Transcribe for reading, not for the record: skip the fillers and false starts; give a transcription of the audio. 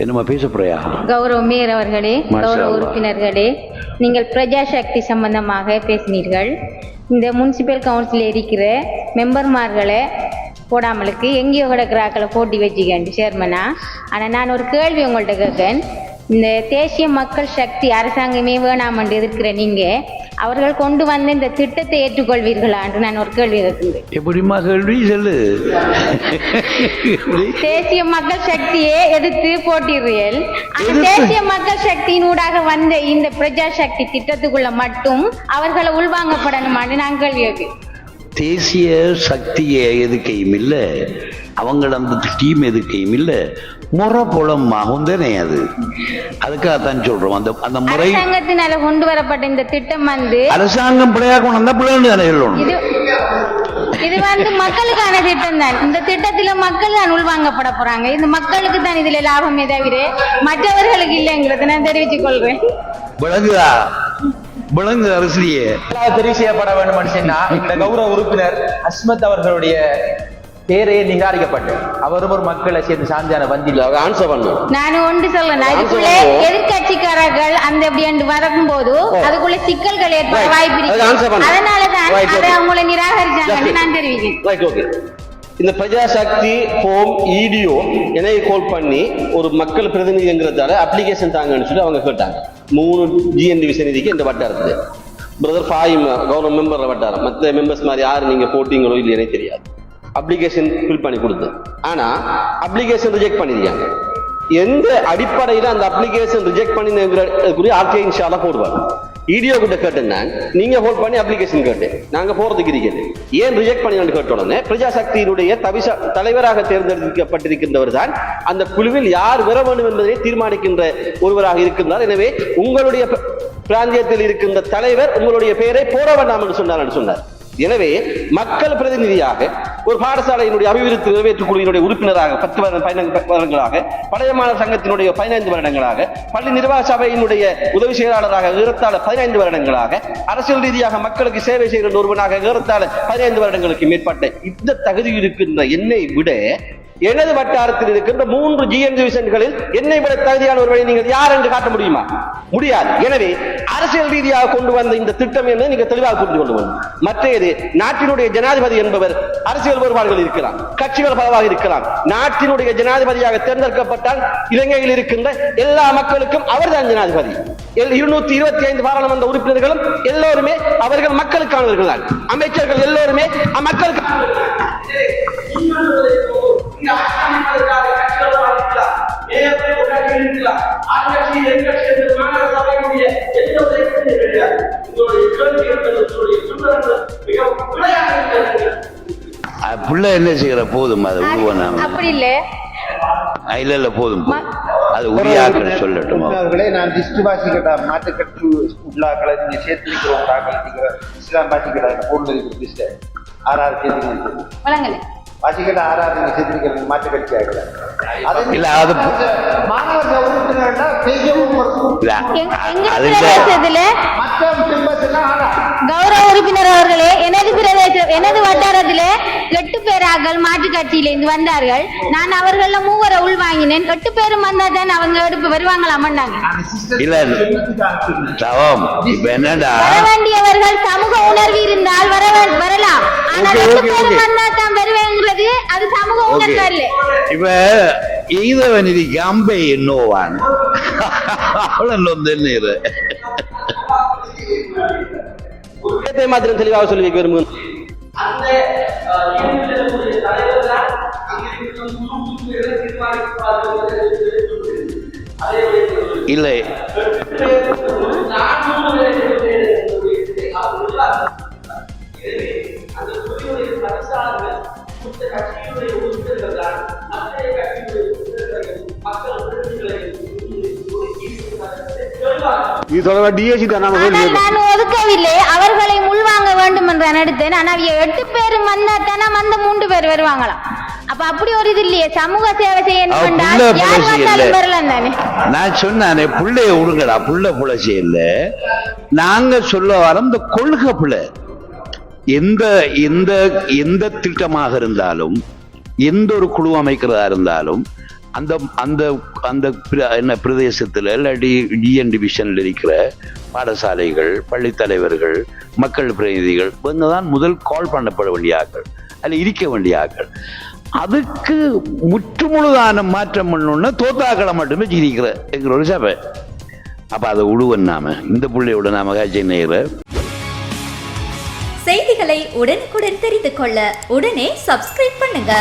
என்னமா பேச போறியா? கௌரவ மேயர் அவர்களே, கௌரவ உறுப்பினர்களே, நீங்கள் பிரஜா சக்தி சம்பந்தமாக பேசினீர்கள். இந்த முனிசிபல் கவுன்சில் இருக்கிற மெம்பர்மார்களை போடாமலுக்கு எங்கேயோ கிடக்கிறாக்களை போட்டி வச்சுக்கேன் சேர்மனா. ஆனால் நான் ஒரு கேள்வி உங்கள்கிட்ட கேட்கேன். இந்த தேசிய மக்கள் சக்தி அரசாங்கமே வேணாமன்று எதிர்க்கிற நீங்கள் அவர்கள் கொண்டு வந்த இந்த திட்டத்தை ஏற்றுக்கொள்வீர்களா என்று நான் ஒரு கேள்வி கேட்கின்றேன். எப்படிமா கேள்வி சொல்லு. தேசிய மக்கள் சக்தியை எதிர்த்து போட்டிடுறீர்கள். அந்த தேசிய மக்கள் சக்தியின் ஊடாக வந்த இந்த பிரஜா சக்தி திட்டத்துக்குள்ள மட்டும் அவர்களை உள்வாங்கப்படணுமான்னு நான் கேள்வி கேட்கிறேன். தேசிய சக்தியை எதுக்கையும் இல்லை, அவங்கள அந்த டீம் எதுக்கையும் இல்லை, முறை புலமாகும் தானே அது. அதுக்காகத்தான் சொல்றோம். அந்த அந்த முறை அரசாங்கத்தினால கொண்டு வரப்பட்ட இந்த திட்டம் அரசாங்கம் பிள்ளையாக கொண்டு வந்தா பிள்ளைன்னு தானே சொல்லணும். இது மக்களுக்கான திட்டம் தான். இந்த திட்டத்துல மக்கள் தான் உள்வாங்கப்பட போறாங்க. இந்த மக்களுக்கு தான் இதுல லாபமே தவிர மற்றவர்களுக்கு இல்லைங்கிறத நான் தெரிவித்துக் கொள்றேன். விளங்குதா? விளங்கு அரசியே தெரிவு செய்யப்பட வேண்டும் சொன்னா இந்த கௌரவ உறுப்பினர் அஸ்மத் அவர்களுடைய பேரே நிராகரிக்கப்பட்டு அவரும் ஒரு மக்களை சேர்ந்து சாந்தியான வந்தியில் ஆன்சர் பண்ணும். நான் ஒன்று சொல்றேன், அதுக்குள்ள எதிர்கட்சிக்காரர்கள் அந்த அப்படி வரக்கும் போது அதுக்குள்ள சிக்கல்கள் ஏற்பட வாய்ப்பு இருக்கு. அதனாலதான் அதை அவங்களை நிராகரிச்சாங்கன்னு நான் தெரிவிக்கிறேன். இந்த பிரஜாசக்தி ஹோம் இடிஓ என்னை கால் பண்ணி ஒரு மக்கள் பிரதிநிதிங்கிறதால அப்ளிகேஷன் தாங்கன்னு சொல்லி அவங்க கேட்டாங்க. 3 GND விசநிதிக்கு இந்த வட்டாரத்துக்கு பிரதர் ஃபாயிம் கவர்மெண்ட் மெம்பர் வட்டாரம் மற்ற மெம்பர்ஸ் மாதிரி யாரு நீங்க போட்டீங்களோ இல்லையே தெரியாது. அப்ளிகேஷன் ஃபில் பண்ணி கொடுத்து ஆனா அப்ளிகேஷன் ரிஜெக்ட் பண்ணிருக்காங்க. எந்த அடிப்படையில அந்த அப்ளிகேஷன் ரிஜெக்ட் பண்ணின ஆர்கே இன்ஷால்லா போடுவாங்க. இடிஓ கிட்ட கேட்டேன், நீங்க ஹோல்ட் பண்ணி அப்ளிகேஷன் கேட்டேன், நாங்க போறதுக்கு இருக்கிறது ஏன் ரிஜெக்ட் பண்ணி கேட்ட உடனே பிரஜாசக்தியினுடைய தலைவராக தேர்ந்தெடுக்கப்பட்டிருக்கின்றவர் தான் அந்த குழுவில் யார் வர வேண்டும் என்பதை தீர்மானிக்கின்ற ஒருவராக இருக்கின்றார். எனவே உங்களுடைய பிராந்தியத்தில் இருக்கின்ற தலைவர் உங்களுடைய பெயரை போட வேண்டாம் என்று சொன்னார். எனவே மக்கள் பிரதிநிதியாக ஒரு பாடசாலையினுடைய அபிவிருத்தி நிறைவேற்று குழுவினுடைய உறுப்பினராக 10 வருடங்களாக, பழைய மாணவர் சங்கத்தினுடைய 15 வருடங்களாக, பள்ளி நிர்வாக சபையினுடைய உதவி செயலாளராக ஏறத்தாழ 15 வருடங்களாக, அரசியல் ரீதியாக மக்களுக்கு சேவை செய்கின்ற ஒருவனாக ஏறத்தாழ 15 வருடங்களுக்கு மேற்பட்ட இந்த தகுதி இருக்கின்ற என்னை விட எனது வட்டாரத்தில் இருக்கின்ற 3 GND டிவிஷன்களில் என்னை விட தகுதியான ஒருவரை நீங்கள் யார் என்று காட்ட முடியுமா? முடியாது. எனவே அரசியல் ரீதியாக கொண்டு வந்த இந்த திட்டம் என்ன நீங்க தெளிவாக புரிந்து கொள்ள வேண்டும். மற்றது நாட்டினுடைய ஜனாதிபதி என்பவர் அரசியல் வேறுபாடுகள் இருக்கலாம், கட்சிகள் பலவாக இருக்கலாம். நாட்டினுடைய ஜனாதிபதியாக தேர்ந்தெடுக்கப்பட்டால் இலங்கையில் இருக்கின்ற எல்லா மக்களுக்கும் அவர்தான் ஜனாதிபதி. 225 பாராளுமன்ற உறுப்பினர்களும் எல்லோருமே அவர்கள் மக்களுக்கானவர்கள் தான். அமைச்சர்கள் எல்லோருமே மக்களுக்கு புள்ள என்ன செய்யற போதும் அது அப்படி இல்ல இல்ல போதும் அது உரியாக்கள் சொல்லட்டும். நான் டிஸ்ட் வாசிக்கிட்ட மாட்டுக்கட்டு உள்ளாக்களை நீங்க சேர்த்து இஸ்லாம் வாசிக்கிட்ட போர்ல இருக்கிற டிஸ்ட் 6 சேர்த்து வாசிக்கிட்ட 6 நீங்க சேர்த்திருக்கிறது மாட்டுக்கட்சி ஆகல. இல்ல அது மாணவர் உறுப்பினர்னா செய்யவும் கௌரவ உறுப்பினர் அவர்களே, எனது வட்டாரத்திலே 8 பேராக்கள் மாற்றுக் கட்சியிலிருந்து வந்தார்கள். நான் அவர்கள 3 உள் வாங்கினேன். 8 பேரும் வந்தாதான் அவங்க எடுப்பு வருவாங்களாமண்டாங்க. இல்ல இப்ப என்னடா வர வேண்டியவர்கள் சமூக உணர்வு இருந்தால் வரலாம். ஆனால் 8 பேரும் வந்தாதான் வருவேங்கிறது அது சமூக உணர்வு அல்ல. இப்ப ஈதவனிக்கு அம்பை என்னோவான் அவளொன்னு மாத்திரம் தெளிவாக சொல்லி வைக்க விரும்புகிறேன். இல்லை நான் ஒதுக்கவில்லை, அவர்களை உள்வாங்க வேண்டும் என்று எடுத்தேன். ஆனால் 8 பேரும் வந்தாத்தானே அந்த 3 பேர் வருவாங்களாம். அப்ப அப்படி ஒரு இது இல்லையே, சமூக சேவை செய்யணும். நான் சொன்னானே புள்ளைய விடுங்கடா, புள்ள செய்யல. நாங்க சொல்ல வர இந்த கொள்கை பிள்ளை எந்த திட்டமாக இருந்தாலும், எந்த ஒரு குழு அமைக்கிறதா இருந்தாலும் அந்த அந்த அந்த என்ன பிரதேசத்தில் இல்லாட்டி டிஎன் டிவிஷனில் இருக்கிற பாடசாலைகள், பள்ளி தலைவர்கள், மக்கள் பிரதிநிதிகள் இவங்க தான் முதல் கால் பண்ணப்பட வேண்டிய ஆக்கள், அதில் இருக்க வேண்டிய ஆக்கள். அதுக்கு முற்றுமுழுதான மாற்றம் பண்ணணும்னா தோத்தாக்களை மட்டுமே இருக்கிற எங்கிற ஒரு சபை. அப்போ அதை உழுவன் நாம இந்த பிள்ளையோட நாம சென்னையில் செய்திகளை உடனுக்குடன் தெரிந்து கொள்ள உடனே சப்ஸ்கிரைப் பண்ணுங்க.